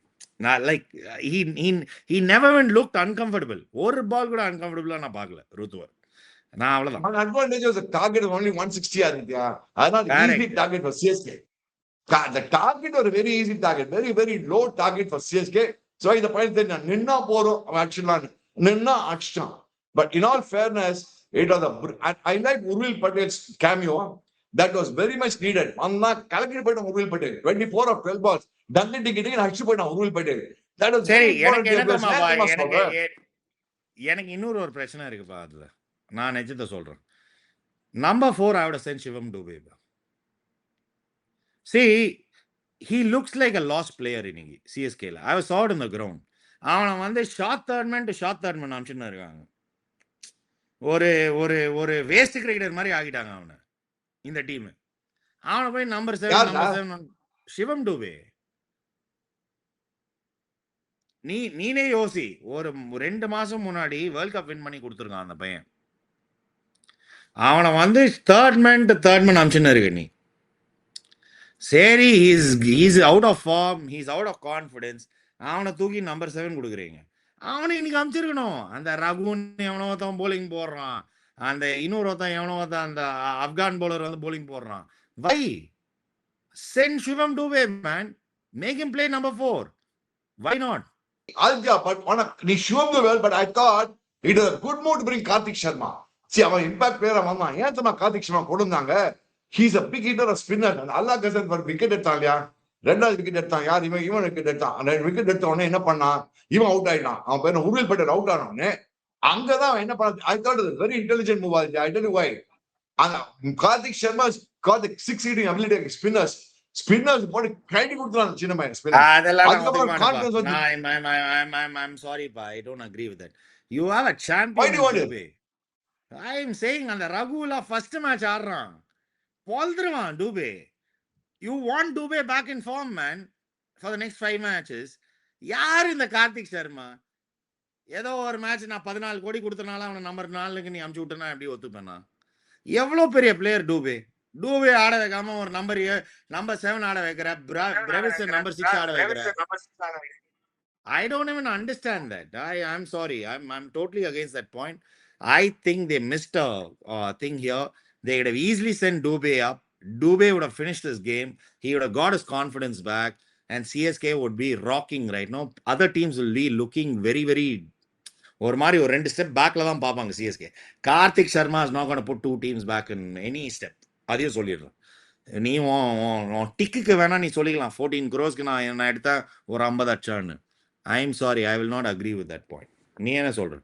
Like he never even looked uncomfortable. ஒரு பால் கூட uncomfortable நான் பார்க்கல ருத்துவ. நான் அவ்வளவுதான். One advantage was the target was only 160 Aditya. அதனால easy target for CSK. The target was a very easy target, very very low target for CSK. So இந்த பாயிண்ட் நான் நின்னா போறோம் ஆக்சுவலா நின்னா அடிச்சான். But in all fairness, it was I like Urvil Patel's cameo. That was very much needed. அண்ணா கலக்கிட்டு போயிட்டான் Urvil Patel. 24 of 12 balls. Tongue ticketing அடிச்சு போயிட்டான் Urvil Patel. That was சரி. எனக்கு இன்னொரு ஒரு பிரச்சனை இருக்குப்பா அதுல. நான் நிஜத்தை சொல்றேன். Number 4 I would have sent Shivam Dube. See, he looks like a lost player இன்னைக்கு CSK ல. I saw it in the ground. அவனை வந்து ஷார்ட் தேர்ட் மேன் அனுப்பிச்சுன்னு இருக்காங்க. ஒரு ஒரு ஒரு வேஸ்ட் கிரிக்கெட்டர் மாதிரி ஆகிட்டாங்க அவனை இந்த டீம். அவனை போய் நம்பர் 7 யாருடா? நம்பர் 7 சிவம் டூபே. நீனே யோசி, ஒரு 2 மாசம் முன்னாடி வேர்ல்ட் கப் வின் பண்ணி கொடுத்துருக்கான் அந்த பையன். அவனை வந்து தேர்ட் மேன் அமிச்சுன்னு இருக்கு நீ. சரி, he's out of form, he's out of confidence. அவனை தூக்கி நம்பர் 7 கொடுக்குறீங்க. அவனை இன்னைக்கு அமிச்சிருக்கணும். அந்த ரகுன் எவனோ ஒருத்தன் போலிங் போடுறான், அந்த இன்னொரு ஒருத்தன் எவனோ ஒருத்தன் அந்த ஆப்கான் பவுலர் வந்து போலிங் போடுறான். Why send Shivam Dube man, make him play number 4. Why not? Alja, but நீ Shivam Dubey, but I thought it was a good move to bring Karthik Sharma. See, அவன் இம்பாக்ட் பிளேயரா வந்தான். ஏன் தெரியுமா கார்த்திக் சர்மா கொண்டு வந்தாங்க? He's a big hitter, spinner. அல்லா கசன் ஒரு விக்கெட் எடுத்தான் இல்லையா? 2வது விக்கெட் எடுத்தான். யார் இவன் விக்கெட் எடுத்தான். 2 விக்கெட் எடுத்த உடனே என்ன பண்ணான்? இவன் அவுட் ஆயிட்டான். அவன் பேர் உருவில் பட்டர் அவுட் ஆனவனே. அங்கதான் அவன் என்ன பண்ண? I thought it very intelligent move ஆச்சு. I tell you why. அந்த Karthik Sharma got the 6 hitting ability spinners போட்டு கைடி கொடுத்துறான் சின்ன பையன் spinner. I'm sorry, pa. I don't agree with that. You have a champion. Why do you want it? Dubey. I am saying அந்த ரகுலா ஃபர்ஸ்ட் மேட்ச் ஆடுறான், போல்துருவான் Dube. You want Dubey back in form, man, for the next 5 matches. யார் இந்த கார்த்திக் சர்மா? ஏதோ ஒரு மேட்ச் நான் 14 கோடி கொடுத்தனால அவனை நம்பர் 4க்கு நீ அமுச்சு விட்டனா எப்படி ஒத்துப்பேனா? எவ்வளோ பெரிய பிளேயர் டூபே. டூபே ஆட வைக்காம ஒரு நம்பர் 7 ஆட வைக்கிற, பிரவிஸ் நம்பர் 6 ஆட வைக்கிற. I don't even understand that. I'm sorry. I'm totally against that point. I think they missed a thing here. They could have easily sent Dubey up. Dubey would have finished this game. He would have got his confidence back, and CSK would be rocking right now. Other teams will be looking very, very ஒரு மாதிரி ஒரு 2 ஸ்டெப் பேக்ல தான் பார்ப்பாங்க CSK. Karthik Sharma is not gonna put 2 teams back in any step. அதையும் சொல்லிடுறேன். நீ டிக்குக்கு வேணா நீ சொல்லிக்கலாம் 14 crores நான் எடுத்தேன் ஒரு 50 அடிச்சான்னு. I'm sorry, I will not agree with that point. நீ என்ன சொல்ற?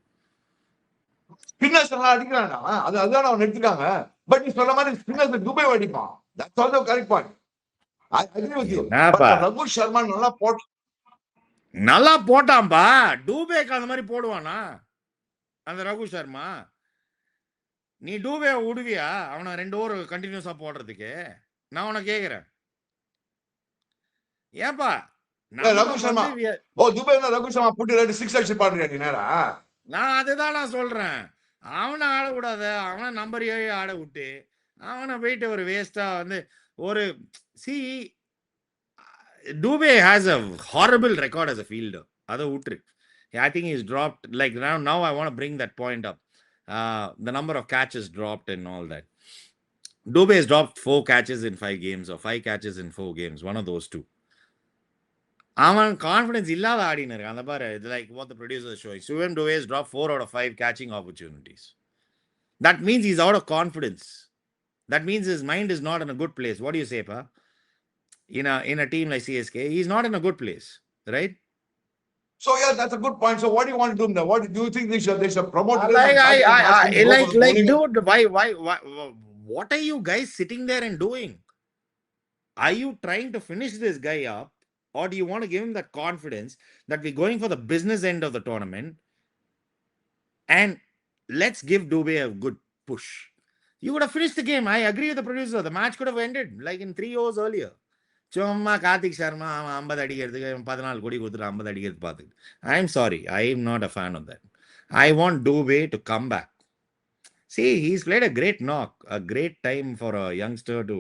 ஸ்பின்னர்ஸ் எல்லாம் அடிக்கிறானா? அதுதான் அவன் எடுத்துட்டாங்க. பட் நீ சொல்ற மாதிரி ஸ்பின்னர்ஸ் துபை அடிப்பான். That's also correct point. I agree with you. But Raghu Sharma நல்லா போட்டான்பா. டூபேக்கு அந்த மாதிரி போடுவானா அந்த ரகு சர்மா? நீ டூபே விடுவியா அவனை 2 ஓவர் கண்டினியூஸா போடுறதுக்கு? நான் உன கேக்குறேன். ஏன்பா ரகு சர்மா துபைல ரகு சர்மா புட்டி 6 அடிச்சு பாடுறியா நீ நேரா? நான் அதுதான் நான் சொல்றேன். அவனை ஆடக்கூடாத, அவனை நம்பர் 7 ஆட விட்டு அவனை போயிட்டு ஒரு வேஸ்டா வந்து ஒரு Dubey has a horrible record as a fielder. Ada utru. I think he's dropped, like now I want to bring that point up. The number of catches dropped and all that. Dubey has dropped 4 catches in 5 games or 5 catches in 4 games. One of those 2. அவன் கான்ஃபிடன்ஸ் இல்லாத ஆடினர் அந்த பாரு. Like what the producer is showing. Shivam Dubey has dropped 4 out of 5 catching opportunities. That means he's out of confidence. That means his mind is not in a good place. What do you say, pa? In a team like CSK, he's not in a good place, right? So yeah, that's a good point. So what do you want to do now? What do you think they should promote? Dude, why? What are you guys sitting there and doing? Are you trying to finish this guy up, or do you want to give him that confidence that we're going for the business end of the tournament and let's give Dubey a good push? You would have finished the game. I agree with the producer. The match could have ended like in 3 hours earlier. சும்மா கார்த்திக் சர்மா 50 அடிக்கிறதுக்கு 14 கோடி கொடுத்துட்டு 50 அடிக்கிறது பார்த்துட்டு. I'm sorry, I am not a fan of that. I want Dubey to come back. See, he's played a great knock, a great time for a youngster to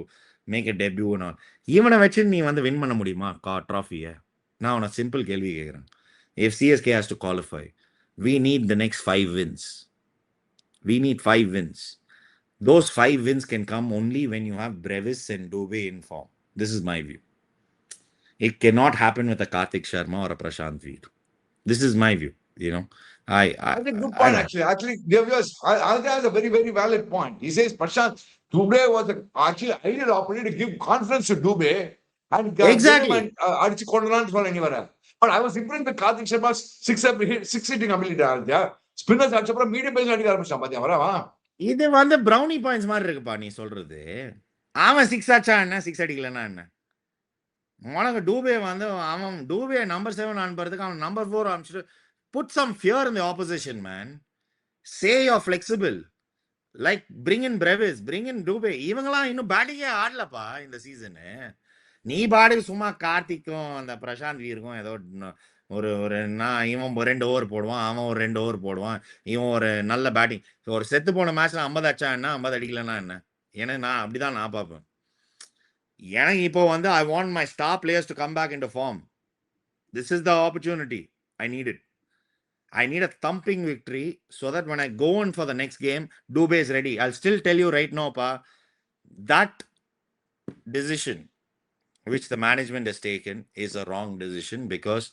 make a debut and all. இவனை வச்சு நீ வந்து வின் பண்ண முடியுமா ட்ராஃபியை? நான் உன சிம்பிள் கேள்வி கேட்குறேன். If CSK has to qualify, we need the next 5 wins. We need 5 wins. Those 5 wins can come only when you have Brevis and Dubey in form. This is my view. It cannot happen with a Karthik Sharma or a Prashant Veer. This is my view. You know, that's a good point. Actually, Alja has a very, very valid point. He says Prashant Dubey was actually ideal opportunity to give confidence to Dubey and exactly. Adichu kondalan solla ni vara. But I was impressed with Karthik Sharma's 6 hitting ability. Alja spinners adichapra medium pace adika aarambiச்சான் பாத்தியா வரவா? இது வந்து brownie points மாதிரி இருக்குப்பா நீ சொல்றது. அவன் 6 அடிச்சா என்ன, 6 அடிக்கலன்னா என்ன? உனக்கு டூபே வந்து அவன் டூபே நம்பர் 7 அனுப்புறதுக்கு அவன் number 4 அனுப்பிச்சுட்டு put some fear in the opposition, man. Say you flexible. Like bring in Brevis, bring in Dube. இவங்கெல்லாம் இன்னும் பேட்டிங்கே ஆடலப்பா இந்த சீசனு. நீ பாடு சும்மா கார்த்திக்கும் அந்த பிரசாந்த் வீருக்கும் ஏதோ ஒரு ஒரு நான் இவன் 2 ஓவர் போடுவான், அவன் ஒரு 2 ஓவர் போடுவான், இவன் ஒரு நல்ல பேட்டிங். ஒரு செத்து போன மேட்ச்ல 50 அடிச்சா என்ன, 50 அடிக்கலன்னா என்ன? ஏன்னா நான் அப்படிதான் நான் பார்ப்பேன். எனக்கு இப்போ வந்து I want my star players to come back into form. This is the opportunity I need it. I need a thumping victory so that when I go on for the next game, Dubey is ready. I'll still tell you right now, Pa, that decision which the management has taken is a wrong decision, because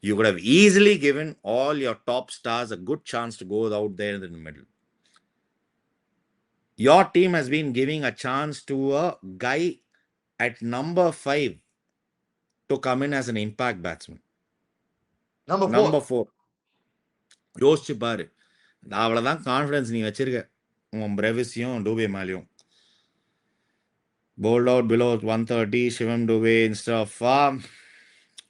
you could have easily given all your top stars a good chance to go out there in the middle. Your team has been giving a chance to a guy at number 5 to come in as an impact batsman. Number 4. யோசிச்சு பாரு. அவ்வளவுதான் கான்ஃபிடன்ஸ் நீ வச்சிருக்க உன் பிரேவிஸையும் டூபே மேலேயும். Bowled out below 130, Shivam Dubey instead of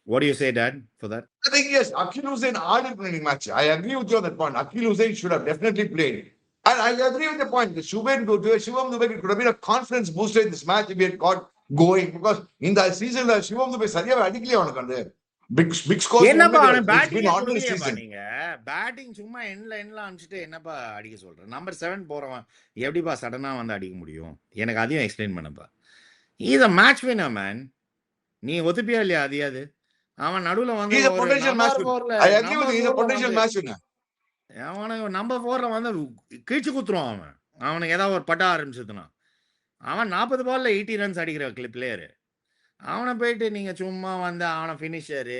what do you say, Dad, for that? I think yes, Akhil Hussain added winning match. I agree with you on that point. Akhil Hussain should have definitely played. And I agree with the point. The Shivam Dubey could have been a confidence booster in this match if he had got going. Because in the season, Shivam Dubey சரியாவே அடிக்கலையே அவனுக்கு அந்த big score. என்னப்பா அவன் It's batting been ordinary கொடுக்கலையேப்பா season. நீங்க. பேட்டிங் சும்மா எண்ட்ல அனுப்பிச்சிட்டு என்னப்பா அடிக்க சொல்ற? நம்பர் 7 போறவன் எப்படிப்பா சடனா வந்து அடிக்க முடியும்? எனக்கு அதையும் எக்ஸ்பிளைன் பண்ணப்பா. Is a match winner, man. நீ ஒத்துப்பியா இல்லையா? அதையாது அவன் நடுவுல வந்து He's a ஒரு potential நம்பர் match winner. 4ல I agree with you. He's a number 4ல potential வந்து match winner. அவனுக்கு நம்பர் 4ல வந்து கீழ்ச்சி குத்துருவான் அவன். அவனுக்கு ஏதாவது ஒரு பட்ட ஆரம்பிச்சதுன்னா அவன் 40 பால்ல 80 ரன்ஸ் அடிக்கிற பிளேயரு. அவனை போயிட்டு நீங்க சும்மா வந்து அவனை ஃபினிஷரு,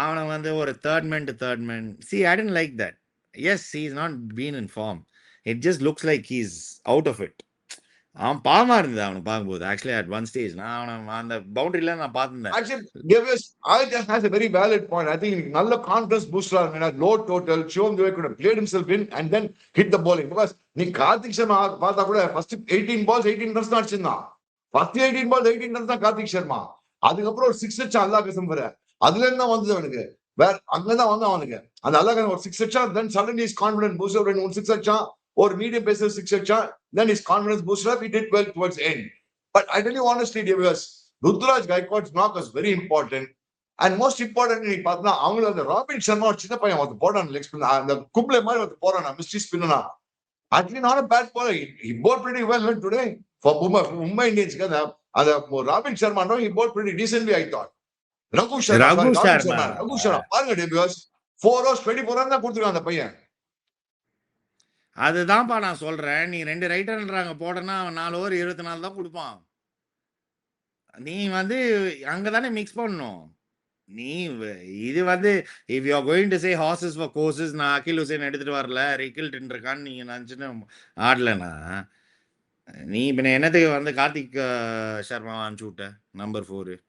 அவனை வந்து ஒரு third man. See, I didn't like that. Yes, he's not been in form. It just looks like he's out of it. அவன் பாவமா இருந்தது அவனை பார்க்கும்போது. ஆக்சுவலி அட் ஒன் ஸ்டேஜ் நான் அவனை அந்த பவுண்டரியில நான் பார்த்துருந்தேன். Actually, Aditya has a very valid point. I think நல்ல confidence booster low total. Shivam Dubey could have played himself in and then hit the bowling. Because நீ கார்த்திக் சர்மா பார்த்தா கூட first 18 balls 18 runs தான் அடிச்சிருந்தான். first 18 balls 18 runs தான் கார்த்திக் சர்மா. அதுக்கப்புறம் ஒரு 6 அடிச்சா அல்லா கசம் வர. அதுல இருந்தா வந்தது அவனுக்கு. வேற அங்கதான் வந்து அவனுக்கு அந்த அல்லா ஒரு 6 அடிச்சா, then suddenly his confidence booster when 6 அடிச்சா ஒரு medium pacer 6 அடிச்சா, then his confidence booster up. He did well towards end. But I tell you honestly, because Ruturaj Gaikwad's knock was very important. And most important, நீ பார்த்தா அவங்கள அந்த ராபின் சர்மா ஒரு சின்ன பையன் வந்து போடான் லெக் ஸ்பின், அந்த குப்ளே மாதிரி வந்து போறான் mystery ஸ்பின்னா. Actually not a bad bowler. He bowled pretty well today for Mumbai Indians. அந்த robin Sharma he bowled pretty decently, I thought. Raghu Sharma பாருங்க டேபியஸ் 4 overs 24 ரன் தான் கொடுத்துருக்கான் அந்த பையன். அதுதான்ப்பா நான் சொல்றேன். நீ 2 ரைட்டர்ன்றாங்க போடனா அவன் 4 ஓவர் 24 தான் கொடுப்பான். நீ வந்து அங்கதானே மிக்ஸ் பண்ணணும். நீ இது வந்து if you are going to say horses for courses, நான் அகில் ஹுசைன் எடுத்துட்டு வரல ரிக்கில்ட் இருக்கான்னு நீங்க நினைச்சுன்னு ஆடலனா நீ இப்ப என்னத்துக்கு வந்து கார்த்திக் சர்மா அனுப்பிச்சு விட்ட number 4?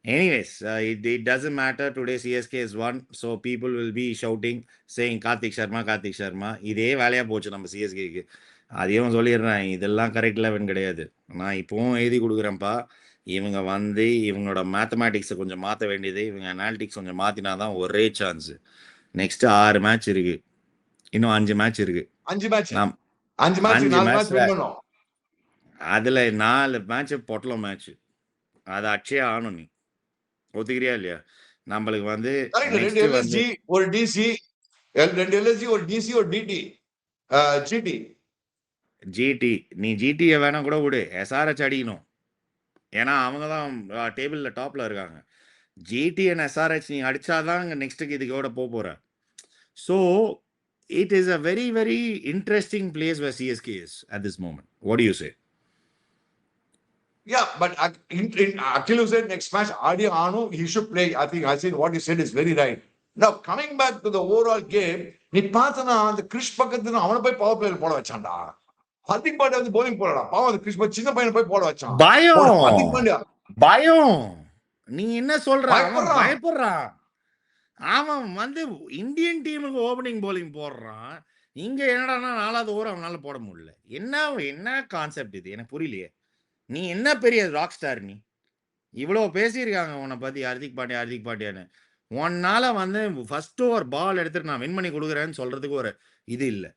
Anyways, it doesn't matter. Today CSK is won, so people will be shouting, saying Karthik Sharma. இதே வேலையா போச்சு நம்ம சிஎஸ்கேக்கு. அதையும் சொல்லிடுறேன், இதெல்லாம் கரெக்ட் லெவன் கிடையாது. நான் இப்போவும் எழுதி கொடுக்குறேன்ப்பா. இவங்க வந்து இவங்களோட மேத்தமேட்டிக்ஸை கொஞ்சம் மாற்ற வேண்டியது, இவங்க அனாலிட்டிக்ஸ் கொஞ்சம் மாற்றினாதான் ஒரே சான்ஸ். நெக்ஸ்ட் 6 மேட்ச் இருக்கு, இன்னும் 5 மேட்ச் இருக்கு. 5 மேட்ச் அதுல 4 மேட்ச் பொட்டலம் மேட்ச். அதை அச்சே ஆகணும். நீ ஒத்துக்கிறியா இல்லையா? நம்மளுக்கு வந்து 2 LSG ஒரு DC, 2 LSG ஒரு DC ஒரு GT. நீ ஜிடியை வேணா கூட விடு, SRH அடிக்கணும். ஏன்னா அவங்க தான் டேபிள்ல டாப்ல இருக்காங்க. ஜிடி அண்ட் SRH நீ அடிச்சாதான் நெக்ஸ்ட்டுக்கு இதுக்கோட போற. So it is a very very interesting place where CSK is at this moment. What do you say? Yeah, but Akhil Hussain next match, Adi Anu, he should play. I think what you said is very right. Now, coming back to the overall game, நீ பார்த்தனா அந்த கிறிஷ் பக்கத்துல அவனை போய் பவர் பிளேயர் போட வச்சான்டா. ஹர்திக் பாண்டியா வந்து bowling போடா. பாவம் அந்த கிறிஷ் சின்ன பையனை போய் போட வச்சான். பயம். நீ என்ன சொல்ற? அவன் பயப்படுறான். அவன் வந்து இந்தியன் டீமுக்கு ஓபனிங் bowling போடுறான். இங்க என்னடா 4வது ஓவர் அவனால போட முடியல. என்ன கான்செப்ட் இது? எனக்கு புரியலையே. நீ என்ன பெரிய ராக் ஸ்டார்? நீ இவ்வளவு பேசியிருக்காங்க உன்னை பத்தி ஹர்திக் பாண்டியான்னு. உன்னால வந்து ஃபர்ஸ்ட் ஓவர் பால் எடுத்துட்டு நான் வின் பண்ணி கொடுக்குறேன்னு சொல்றதுக்கு ஒரு இது இல்லை,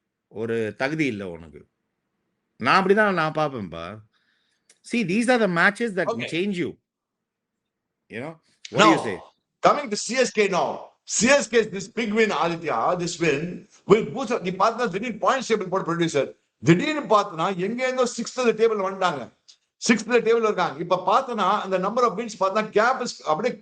ஒரு தகுதி இல்லை உனக்கு. நான் அப்படிதான் நான் பார்ப்பேன்ப்பா. See, these are the matches that Okay. change you. You know, what do you say? Coming to CSK now. CSK is this big win, Aditya. This win will boost the partner. Within points table for producer. திடீர்னு பார்த்தனா எங்க இருந்தோ 6th டேபிள் வந்துட்டாங்க. 6th டேபிள் இருக்காங்க. இப்ப பார்த்தனா அந்த நம்பர் ஆஃப் வின்ஸ் பார்த்தா கேப் அப்படியே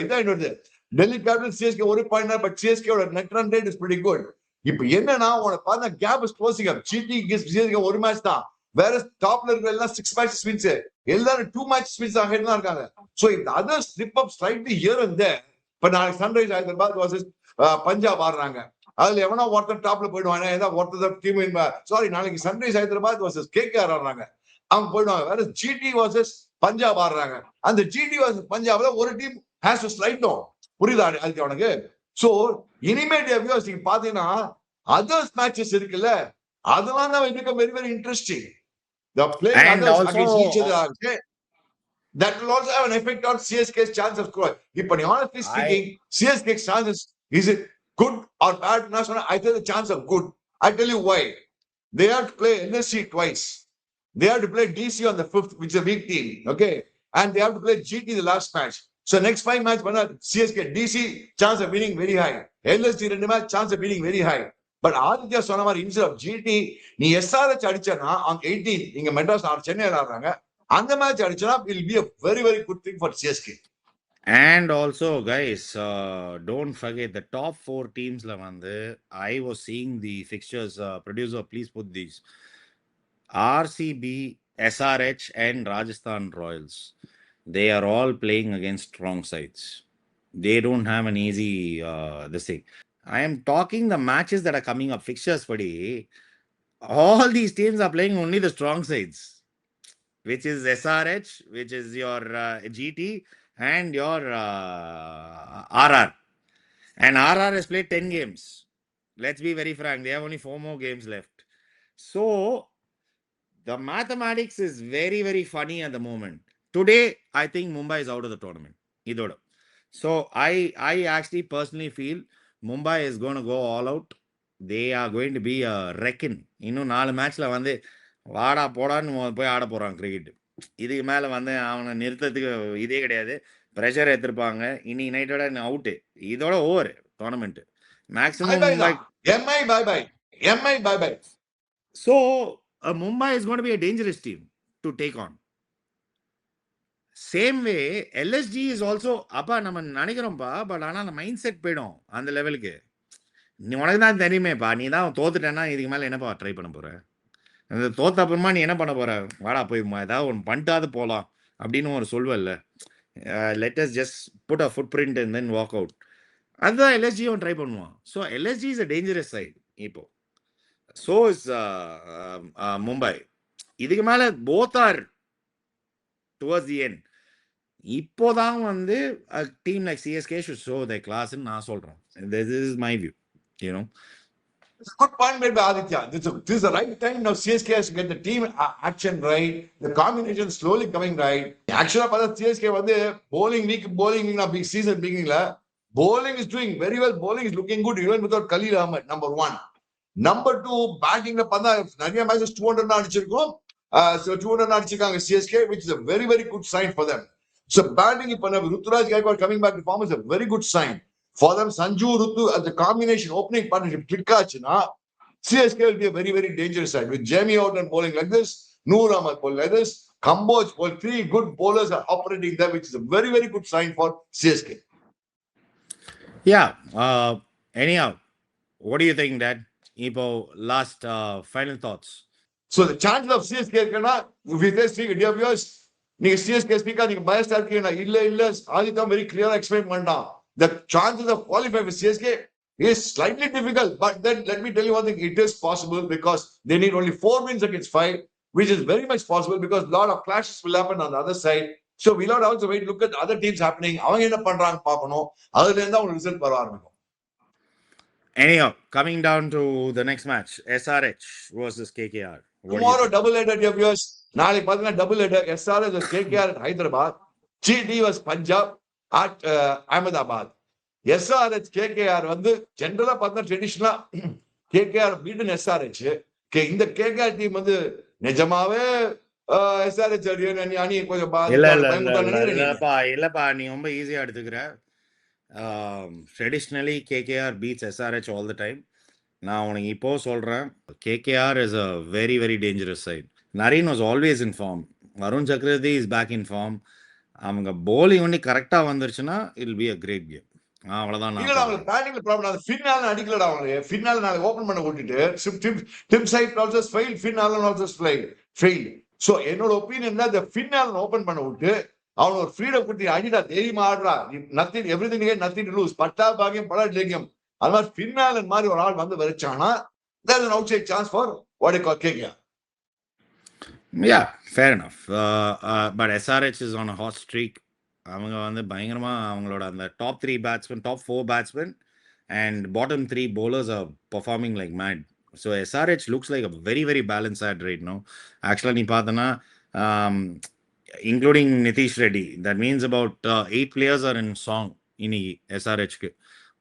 இதாயிடுது. டெல்லி கேபிட்டல் சிஎஸ்கே ஒரு பாயிண்ட், பட் சிஎஸ்கேவோட net run rate is pretty good. இப்ப என்னன்னா உனக்கு பார்த்தா gap is closing up. GT CSK ஒரு மேட்ச் தான். வேற டாப்ல இருக்கிற எல்லாம் 6 மேட்சஸ் வின்ஸ், எல்லாரும் 2 மேட்சஸ் வின்ஸ் ஆகிட்டு தான் இருக்காங்க. சோ இந்த other slip up slightly here and there. இப்ப நாளைக்கு சன்ரைஸ் ஹைதராபாத் வர்சஸ் பஞ்சாப் ஆடுறாங்க. அதுல எவனா ஒருத்தர் டாப்ல போயிடுவாங்க, ஏதாவது ஒருத்தர் டீம் சாரி நாளைக்கு சன்ரைஸ் ஹைதராபாத் வர்சஸ் கேகேஆர் ஆடுறாங்க, அவங்க போயிடுவாங்க. வேற ஜிடி வர்சஸ் பஞ்சாப் ஆடுறாங்க. அந்த ஜிடி வர்சஸ் பஞ்சாப்ல ஒரு team has to slide down. புரியுதா அதுக்கு அவனுக்கு? சோ இனிமேட் நீங்க பாத்தீங்கன்னா அதர்ஸ் மேட்சஸ் இருக்குல்ல, அதெல்லாம் தான் become very very interesting. The playing And others also- against each other, okay? That will also have an effect on CSK's chance of scoring. If honestly speaking, CSK's chances, is it good or bad? I tell the chance of good. I tell you why. They have to play NSC twice. They have to play DC on the 5th, which is a weak team, okay? And they have to play GT the last match. So next 5 match, CSK, DC, chance of winning very high. LSG 2 match, chance of winning very high. But Aditya சொன்ன மாதிரி இன்ஸ்டெட் ஆஃப் ஜிடி நீ எஸ்ஆர்ஹெச் அடிச்சனா அவங்க 18 இங்க மெட்ராஸ் சென்னையில் ஆடுறாங்க, அந்த match அடிச்சனா will be a very very good thing for CSK. And also guys, don't forget the top 4 teams la வந்து I was seeing the fixtures. Producer, please put these. RCB, SRH and Rajasthan Royals, they are all playing against strong sides. They don't have an easy this thing. I am talking the matches that are coming up, fixtures padi. All these teams are playing only the strong sides, which is SRH, which is your GT and your RR. And RR has played 10 games. Let's be very frank, they have only 4 more games left. So the mathematics is very very funny at the moment. Today I think Mumbai is out of the tournament idoda. So I actually personally feel Mumbai is going to go all out. They are going to be a reckon. இன்னும் 4 மேட்ச்ல வந்து வாடா போடான்னு போய் ஆட போறான் கிரிக்கெட். இதுக்கு மேல வந்து அவனை நிறுத்தத்துக்கு இதே கிடையாது. ப்ரெஷர் எடுத்திருப்பாங்க. இன்னைக்கு நைட்டோட அவுட்டு, இதோட over tournament maximum. MI bye bye. MI bye bye. So Mumbai is going to be a dangerous team to take on. Same way LSG is also. அப்பா நம்ம நினைக்கிறோம்ப்பா, பட் ஆனால் அந்த மைண்ட் செட் போயிடும் அந்த லெவலுக்கு. நீ உனக்கு தான் தெரியுமேப்பா, நீ தான் தோத்துட்டேன்னா இதுக்கு மேலே என்னப்பா ட்ரை பண்ண போற? அந்த தோத்த அப்புறமா நீ என்ன பண்ண போற? வாடா போய் ஏதாவது ஒன்று பண்ணிட்டாது போகலாம் அப்படின்னு ஒரு சொல்வல்ல. Let us just put a footprint and then walk out. அதுதான் எல்எஸ்ஜி அவன் ட்ரை பண்ணுவான். So LSG is a dangerous side இப்போ. So is Mumbai. இதுக்கு மேலே both are towards the end. இப்போதான் வந்து a team like CSK should show their class ன்னு நான் சொல்றேன். This is my view, you know. It's a good point made by Aditya. This is the right time now. CSK has to get the team action right. The combination slowly coming right. Actually, பார்த்தா CSK வந்து bowling week நான் big season beginningல bowling is doing very well. Bowling is looking good even without Khalil Ahmed, number 1. Number 2, battingல பார்த்தா நிறைய மேட்சஸ் 200 அடிச்சிருக்கோம். So 200 அடிச்சிருக்காங்க CSK, which is a very very good sign for them. So batting இப்ப Ruturaj Gaikwad coming back to form is a very good sign for them. Sanju Rutu as the combination opening partnership click ஆச்சுனா CSK will be a very very dangerous side with Jamie Orton bowling like this, Noor Ahmed bowling like this, Kamboj bowling. 3 good bowlers are operating there, which is a very very good sign for CSK. Yeah. Anyhow, what do you think, Dad? Ipo last final thoughts. So the chances of CSK இருக்கனா, if they speak dear viewers, நீங்க CSK ஸ்பீக்கர் நீங்க பயஸ்டா இருக்கீங்க இல்ல ஆதித்யா very clear explain பண்ணான். The chances of qualifying for CSK is slightly difficult, but then let me tell you one thing, it is possible because they need only 4 wins against 5, which is very much possible because a lot of clashes will happen on the other side. So we'll have to also wait, look at other teams happening. அவங்க என்ன பண்றாங்க பார்க்கணும். அதுல இருந்தா ஒரு ரிசல்ட் வர ஆரம்பிக்கும். Anyhow, coming down to the next match, SRH versus KKR. Tomorrow double header dear viewers. நாளைக்கு பாத்தீங்கன்னா double header. SRH versus KKR at Hyderabad. GT versus Punjab at Ahmedabad. SRH KKR வந்து ஜென்ரலா பார்த்தா ட்ரெடிஷனலா KKR பீட்டன் SRH. இந்த KKR டீம் வந்து நிஜமாவே SRH அணி கொஞ்சம் இல்லப்பா நீ ரொம்ப ஈஸியா எடுத்துக்கிற. Traditionally KKR beats SRH all the time. நான் உனக்கு இப்போ சொல்றேன், KKR is a very very dangerous side. Nareen was always in form. Varun Chakravarti is back in form. அவங்க bowling ஒண்ணு கரெக்டா வந்துருச்சுன்னா it will be a great game. அவ்வளவுதான் நான் இல்லடா, அவங்க பேட்டிங்ல ப்ராப்ளம். அது ஃபின்னால அடிக்கலடா, அவங்க ஃபின்னால நாளைக்கு ஓபன் பண்ண விட்டுட்டு Tim Seifert also fail, Finn Allen also fail. So என்னோட ஒபினியன் அந்த ஃபின்னால ஓபன் பண்ண விட்டு அவன் ஒரு ஃப்ரீடம் கொடுத்து அடிடா, தைரியமா ஆடுறா, nothing everything nothing to lose, பட்டா பாகியம் படா ஜெயம். அது மாதிரி ஃபின்னாலன் மாதிரி ஒரு ஆள் வந்து வரைச்சானா there's an outside chance for what you call KKR. Yeah, fair enough. But SRH is on a hot streak. அவங்க வந்து பயங்கரமா அவங்களோட அந்த top 3 batsman, top 4 batsman and bottom 3 bowlers are performing like mad. So SRH looks like a very very balanced side right now. Actually நீ பார்த்தனா including Nitish Reddy, that means about 8 players are in song இன்னைக்கு SRH க்கு.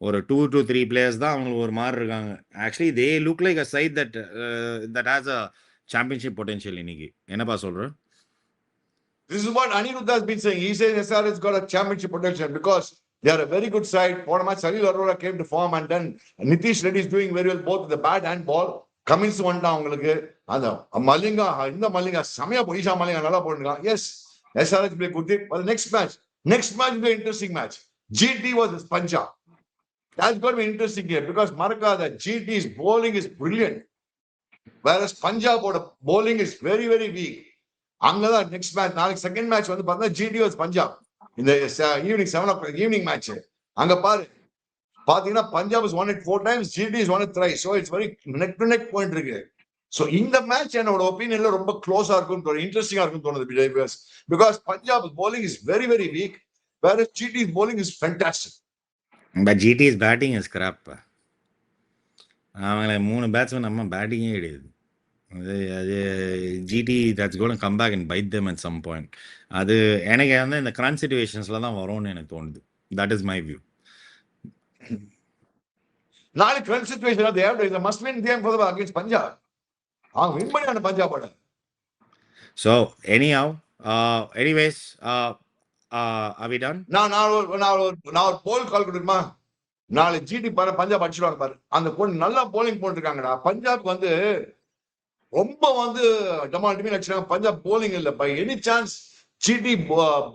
ஒரு 2 to 3 players தான் அவங்களுக்கு ஒரு மாதிரி இருக்காங்க. Actually they look like a side that has a championship potential இன்னைக்கு. என்னப்பா சொல்ற? This is what Aniruddha has been saying. He says SRH got a championship potential because they are a very good side. For match, Salil Arora came to form and then Nitish Reddy is doing very well both with the bat and ball. Cummins வந்தா அவங்களுக்கு அந்த மலிங்கா, இந்த மலிங்கா சமயா பொய்ஷா மலிங்கா நல்லா போட்டுருக்காங்க. Yes, SRH play good. But the next match will be an interesting match. GT versus Punjab. That's going to be interesting here because Marka, the GT's bowling is brilliant, whereas Punjab bowling is very very weak. அங்கதான் நெக்ஸ்ட் மேட்ச். நாளைக்கு செகண்ட் மேட்ச் வந்து பார்த்தா GT vs பஞ்சாப், இந்த ஈவினிங் 7 o'clock ஈவினிங் மேட்ச். அங்க பாத்தீங்கன்னா Punjab is won it 4 times, GT is won it thrice. So it's very neck to neck point இருக்கு. So இந்த மேட்ச் என்னோட ஒபினியன்ல ரொம்ப க்ளோஸா இருக்கும், இன்ட்ரெஸ்டிங்கா இருக்கும் தோணுது because Punjab bowling is very very weak, whereas GT's bowling is fantastic. But GT's batting is crap. அவங்கள 3 பேட்ஸ்மேன் நம்ம பேட்டிங்கே கிடையாது. அது GT that's going to come back and bite them at some point. அது எனக்கு வந்து இந்த கிரான்ச் சிச்சுவேஷன்ஸ்ல தான் வரும்னு எனக்கு தோணுது. That is my view. நாளைக்கு கிரான்ச் சிச்சுவேஷன் அது the must win game for the against Punjab. அவங்க win பண்ணியான பஞ்சாபோட. So anyhow, anyways, are we done? நான் ஒரு போல் கால் கொடுக்குமா? நாளை GT பஞ்சாப் அடிச்சுடுவாங்க பாரு. அந்த பொண்ணு நல்லா போலிங் போட்டுருக்காங்கடா. பஞ்சாப் வந்து ரொம்ப வந்து டமால்டிமே அடிச்சாங்க. பஞ்சாப் bowling இல்ல. By any chance GT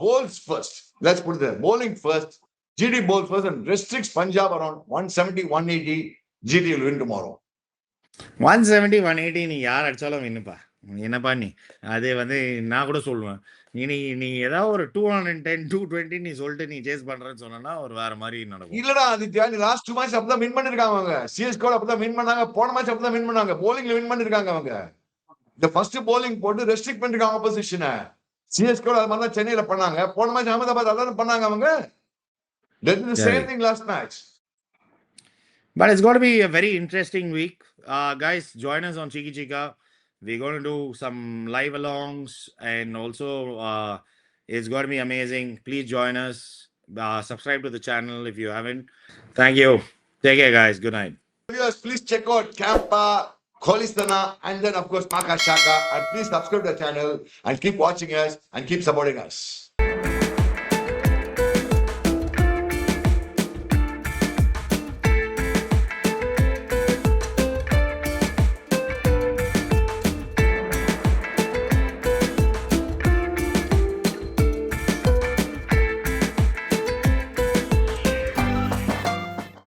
bowls first. Let's put it there. Bowling first. GT bowls first and restricts Punjab around 170-180. GT will win tomorrow. 170-180 நீ யார் அடிச்சாலும் வின்னுப்பா. என்னப்பா நீ அது வந்து நான் கூட சொல்லுவேன். நீ ஏதாவது ஒரு 210-220 நீ சொல்லிட்டு நீ சேஸ் பண்றேன்னு சொன்னா ஒரு வேற மாதிரி நடக்கும். இல்லடா ஆதித்யா, நீ லாஸ்ட் 2 மேட்ச் அப்பதான் வின் பண்ணிருக்காங்க அவங்க. CSK அப்பதான் வின் பண்ணாங்க. போன மேட்ச் அப்பதான் வின் பண்ணாங்க. bowlingல வின் பண்ணிருக்காங்க அவங்க. இந்த ஃபர்ஸ்ட் bowling போட்டு ரெஸ்ட்ரிக்ட் பண்ணிருக்காங்க ஆப்போசிஷனை. CSK அது மாதிரி தான் சென்னையில பண்ணாங்க. போன மேட்ச் அகமதாபாத் அதான் பண்ணாங்க அவங்க. They did the same thing last match. But it's going to be a very interesting week. Guys, join us on Chiki Chika. We're going to do some live alongs and also it's going to be amazing. Please join us. Subscribe to the channel if you haven't. Thank you. Take care, guys. Good night. Viewers, please check out Campa, Kholistana, and then of course Maka Shaka. And please subscribe to the channel and keep watching us and keep supporting us.